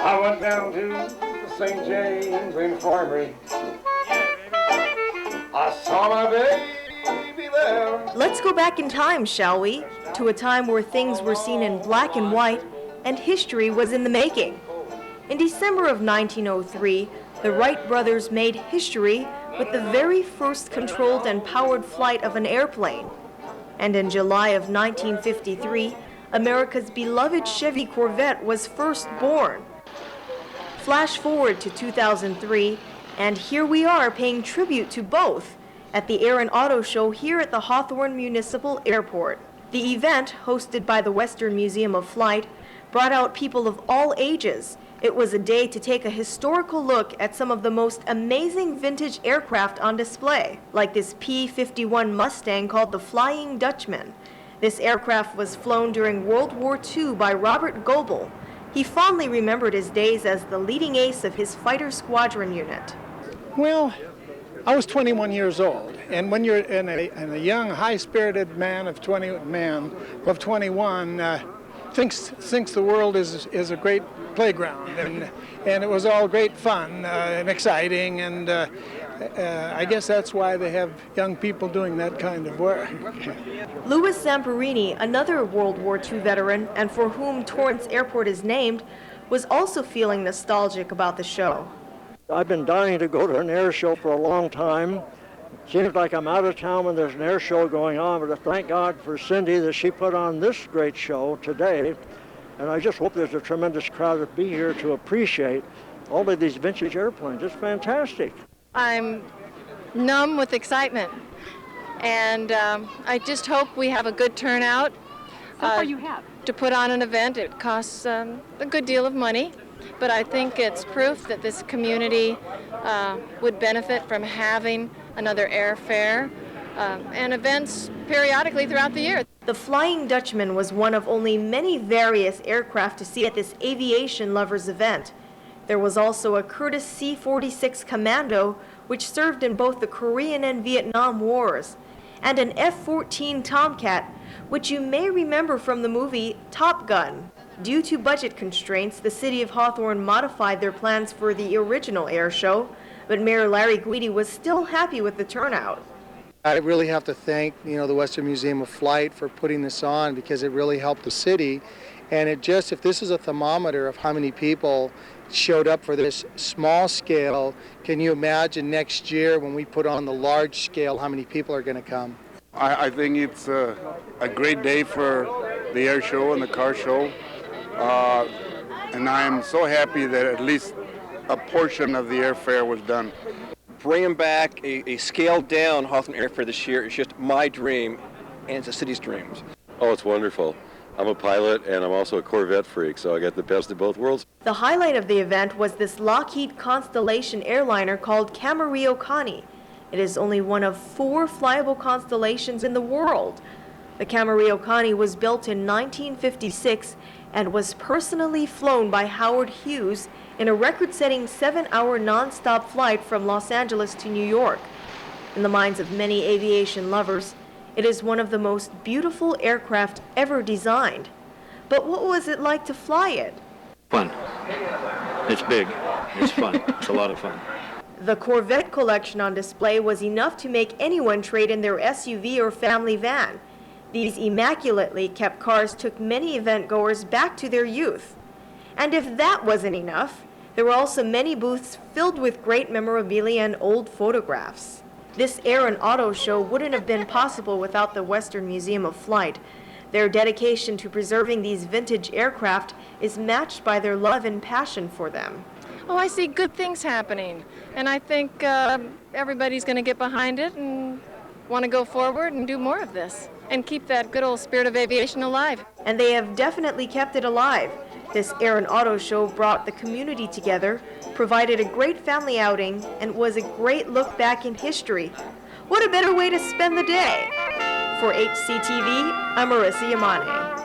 I went down to St. James Infirmary. I saw my baby there. Let's go back in time, shall we? To a time where things were seen in black and white and history was in the making. In December of 1903, the Wright brothers made history with the very first controlled and powered flight of an airplane. And in July of 1953, America's beloved Chevy Corvette was first born. Flash forward to 2003, and here we are paying tribute to both at the Air and Auto Show here at the Hawthorne Municipal Airport. The event, hosted by the Western Museum of Flight, brought out people of all ages. It was a day to take a historical look at some of the most amazing vintage aircraft on display, like this P-51 Mustang called the Flying Dutchman. This aircraft was flown during World War II by Robert Goebel. He fondly remembered his days as the leading ace of his fighter squadron unit. Well, I was 21 years old, and when you're in a young, high-spirited man of 21, thinks the world is a great playground, and it was all great fun and exciting, and I guess that's why they have young people doing that kind of work. Louis Zamperini, another World War II veteran and for whom Torrance Airport is named, was also feeling nostalgic about the show. I've been dying to go to an air show for a long time. Seems like I'm out of town when there's an air show going on, but I thank God for Cindy that she put on this great show today. And I just hope there's a tremendous crowd to be here to appreciate all of these vintage airplanes. It's fantastic. I'm numb with excitement, and I just hope we have a good turnout. So far you have. To put on an event, it costs a good deal of money, but I think it's proof that this community would benefit from having another airfare and events periodically throughout the year. The Flying Dutchman was one of only many various aircraft to see at this aviation lovers event. There was also a Curtiss C-46 Commando, which served in both the Korean and Vietnam Wars, and an F-14 Tomcat, which you may remember from the movie Top Gun. Due to budget constraints, the city of Hawthorne modified their plans for the original air show, but Mayor Larry Guidi was still happy with the turnout. I really have to thank, the Western Museum of Flight for putting this on, because it really helped the city. And if this is a thermometer of how many people showed up for this small scale, can you imagine next year when we put on the large scale how many people are going to come? I think it's a great day for the air show and the car show. And I am so happy that at least a portion of the airfare was done. Bringing back a scaled-down Hawthorne Airfair this year is just my dream, and it's the city's dreams. Oh, it's wonderful. I'm a pilot, and I'm also a Corvette freak, so I got the best of both worlds. The highlight of the event was this Lockheed Constellation airliner called Camarillo Connie. It is only one of 4 flyable Constellations in the world. The Camarillo Connie was built in 1956 and was personally flown by Howard Hughes in a record-setting 7-hour non-stop flight from Los Angeles to New York. In the minds of many aviation lovers, it is one of the most beautiful aircraft ever designed. But what was it like to fly it? Fun. It's big. It's fun. It's a lot of fun. The Corvette collection on display was enough to make anyone trade in their SUV or family van. These immaculately kept cars took many event goers back to their youth. And if that wasn't enough, there were also many booths filled with great memorabilia and old photographs. This Air and Auto Show wouldn't have been possible without the Western Museum of Flight. Their dedication to preserving these vintage aircraft is matched by their love and passion for them. Oh, I see good things happening, and I think everybody's going to get behind it and want to go forward and do more of this and keep that good old spirit of aviation alive. And they have definitely kept it alive. This Air and Auto Show brought the community together, provided a great family outing, and was a great look back in history. What a better way to spend the day! For HCTV, I'm Marissa Yamane.